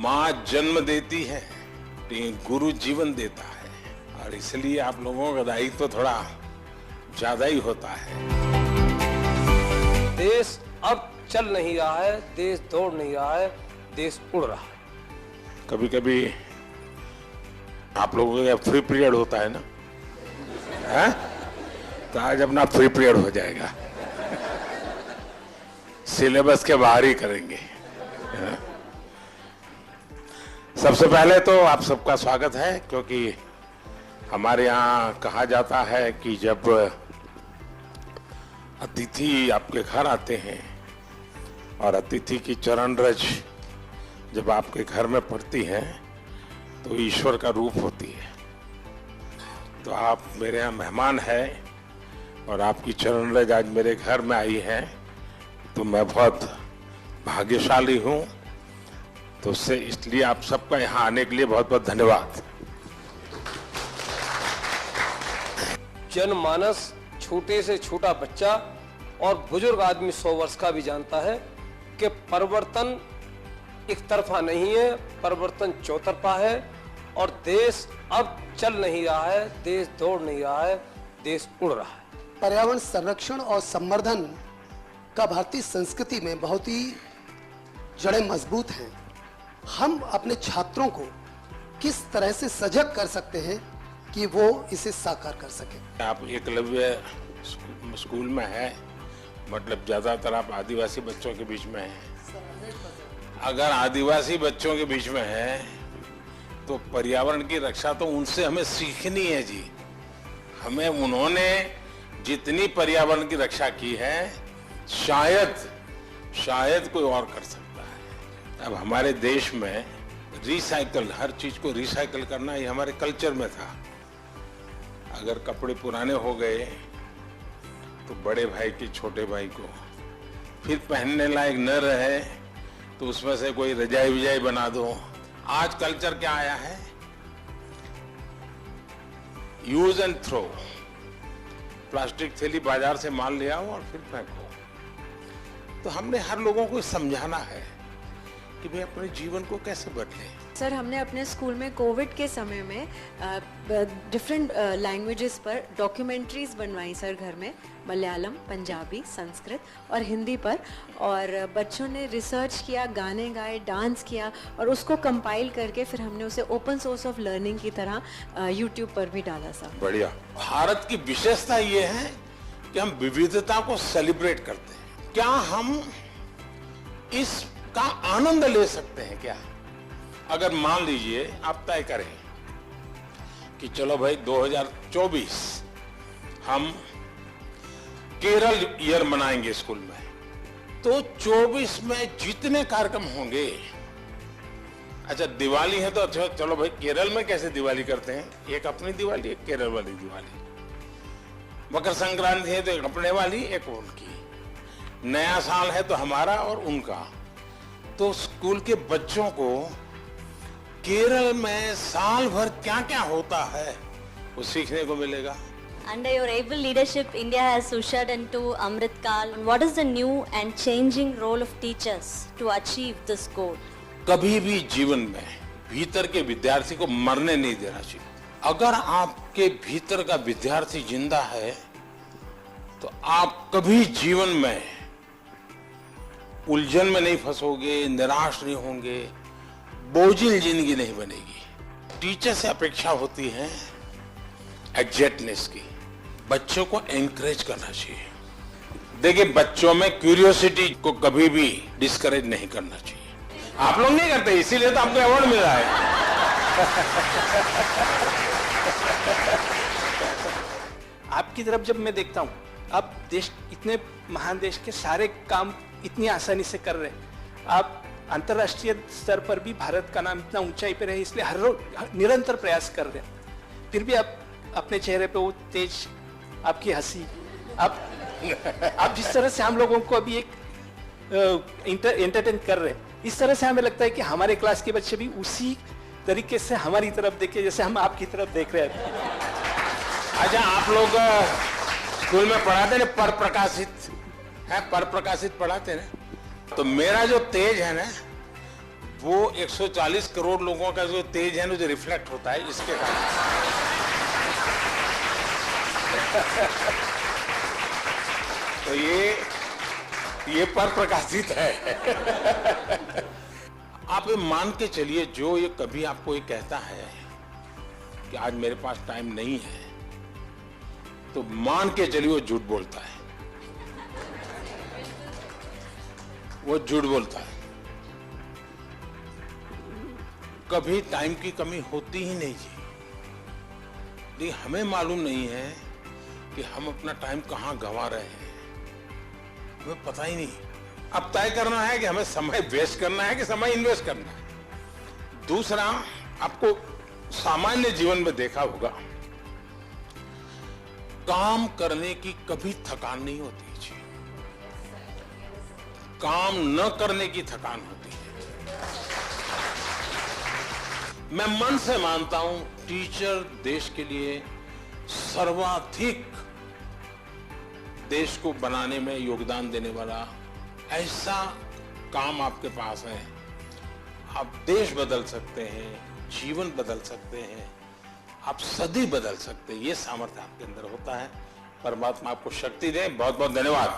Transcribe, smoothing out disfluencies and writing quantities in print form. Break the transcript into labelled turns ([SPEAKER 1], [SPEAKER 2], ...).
[SPEAKER 1] माँ जन्म देती है, गुरु जीवन देता है, और इसलिए आप लोगों का दायित्व तो थोड़ा ज्यादा ही होता है।
[SPEAKER 2] देश अब चल नहीं रहा है, देश दौड़ नहीं रहा है, देश उड़ रहा है।
[SPEAKER 1] कभी कभी आप लोगों का फ्री पीरियड होता है ना, है? तो आज अपना फ्री पीरियड हो जाएगा, सिलेबस के बाहर ही करेंगे। सबसे पहले तो आप सबका स्वागत है, क्योंकि हमारे यहाँ कहा जाता है कि जब अतिथि आपके घर आते हैं और अतिथि की चरण रज जब आपके घर में पड़ती है तो ईश्वर का रूप होती है। तो आप मेरे यहाँ मेहमान हैं और आपकी चरण रज आज मेरे घर में आई है, तो मैं बहुत भाग्यशाली हूँ। तो उससे इसलिए आप सबका यहाँ आने के लिए बहुत बहुत धन्यवाद।
[SPEAKER 2] जनमानस, छोटे से छोटा बच्चा और बुजुर्ग आदमी 100 वर्ष का भी जानता है कि परिवर्तन एक तरफा नहीं है, परिवर्तन चौतरफा है, और देश अब चल नहीं रहा है, देश दौड़ नहीं रहा है, देश उड़ रहा है।
[SPEAKER 3] पर्यावरण संरक्षण और संवर्धन का भारतीय संस्कृति में बहुत ही जड़ें मजबूत हैं। हम अपने छात्रों को किस तरह से सजग कर सकते हैं कि वो इसे साकार कर सके?
[SPEAKER 1] आप एकलव्य स्कूल में है, मतलब ज्यादातर आप आदिवासी बच्चों के बीच में हैं। अगर आदिवासी बच्चों के बीच में है तो पर्यावरण की रक्षा तो उनसे हमें सीखनी है जी। हमें उन्होंने जितनी पर्यावरण की रक्षा की है शायद कोई और कर सकता है। अब हमारे देश में रिसाइकल, हर चीज को रिसाइकल करना ये हमारे कल्चर में था। अगर कपड़े पुराने हो गए तो बड़े भाई के छोटे भाई को फिर पहनने लायक न रहे तो उसमें से कोई रजाई विजाई बना दो। आज कल्चर क्या आया है? Use and throw. प्लास्टिक थैली बाजार से माल ले आओ और फिर फेंको। तो हमने हर लोगों को समझाना है कि भाई अपने जीवन को कैसे बदले।
[SPEAKER 4] सर, हमने अपने स्कूल में कोविड के समय में डिफरेंट लैंग्वेजेस पर डॉक्यूमेंट्रीज बनवाई सर घर में, मलयालम, पंजाबी, संस्कृत और हिंदी पर, और बच्चों ने रिसर्च किया, गाने गाए, डांस किया, और उसको कंपाइल करके फिर हमने उसे ओपन सोर्स ऑफ लर्निंग की तरह यूट्यूब पर भी डाला सर।
[SPEAKER 1] बढ़िया। भारत की विशेषता ये है कि हम विविधता को सेलिब्रेट करते हैं। क्या हम इसका आनंद ले सकते हैं क्या? अगर मान लीजिए आप तय करें कि चलो भाई 2024 हम केरल ईयर मनाएंगे स्कूल में, तो 24 में जितने कार्यक्रम होंगे, अच्छा दिवाली है तो अच्छा चलो भाई केरल में कैसे दिवाली करते हैं, एक अपनी दिवाली, एक केरल वाली दिवाली। मकर संक्रांति है तो एक अपने वाली, एक उनकी। नया साल है तो हमारा और उनका। तो स्कूल के बच्चों को केरल में साल भर क्या क्या होता है वो सीखने को मिलेगा।
[SPEAKER 5] Under your able leadership, India has ushered into Amrit Kal. What is the new and changing role of teachers to achieve this goal?
[SPEAKER 1] कभी भी जीवन में भीतर के विद्यार्थी को मरने नहीं देना चाहिए। अगर आपके भीतर का विद्यार्थी जिंदा है तो आप कभी जीवन में उलझन में नहीं फंसोगे, निराश नहीं होंगे, बोझिल जिंदगी नहीं बनेगी। टीचर से अपेक्षा होती है एग्जैक्टनेस की। बच्चों को एनकरेज करना चाहिए। देखिए, बच्चों में क्यूरियोसिटी को कभी भी डिस्करेज नहीं करना चाहिए। आप लोग नहीं करते, इसीलिए तो आपको अवार्ड मिल रहा है।
[SPEAKER 6] आपकी तरफ जब मैं देखता हूँ, आप देश, इतने महान देश के सारे काम इतनी आसानी से कर रहे हैं। आप अंतर्राष्ट्रीय स्तर पर भी भारत का नाम इतना ऊंचाई पे रहे, इसलिए हर रोज निरंतर प्रयास कर रहे हैं। फिर भी आप अपने चेहरे पे वो तेज, आपकी हंसी, आप जिस तरह से हम लोगों को अभी एक एंटरटेन कर रहे हैं, इस तरह से हमें लगता है कि हमारे क्लास के बच्चे भी उसी तरीके से हमारी तरफ देखे जैसे हम आपकी तरफ देख रहे हैं।
[SPEAKER 1] अच्छा, आप लोग स्कूल में पढ़ाते ना पर प्रकाशित है, पर प्रकाशित पढ़ाते ना, तो मेरा जो तेज है ना वो 140 करोड़ लोगों का जो तेज है ना, जो रिफ्लेक्ट होता है इसके कारण। तो ये पर प्रकाशित है। आप ये मान के चलिए, जो ये कभी आपको ये कहता है कि आज मेरे पास टाइम नहीं है, तो मान के चलिए वो झूठ बोलता है। वो झूठ बोलता है। कभी टाइम की कमी होती ही नहीं जी। लेकिन हमें मालूम नहीं है कि हम अपना टाइम कहां गंवा रहे हैं, हमें पता ही नहीं। अब तय करना है कि हमें समय वेस्ट करना है कि समय इन्वेस्ट करना है। दूसरा, आपको सामान्य जीवन में देखा होगा, काम करने की कभी थकान नहीं होती जी, काम न करने की थकान होती है। मैं मन से मानता हूं टीचर देश के लिए सर्वाधिक देश को बनाने में योगदान देने वाला ऐसा काम आपके पास है। आप देश बदल सकते हैं, जीवन बदल सकते हैं, आप सदी बदल सकते हैं। ये सामर्थ्य आपके अंदर होता है। परमात्मा आपको शक्ति दे। बहुत बहुत धन्यवाद।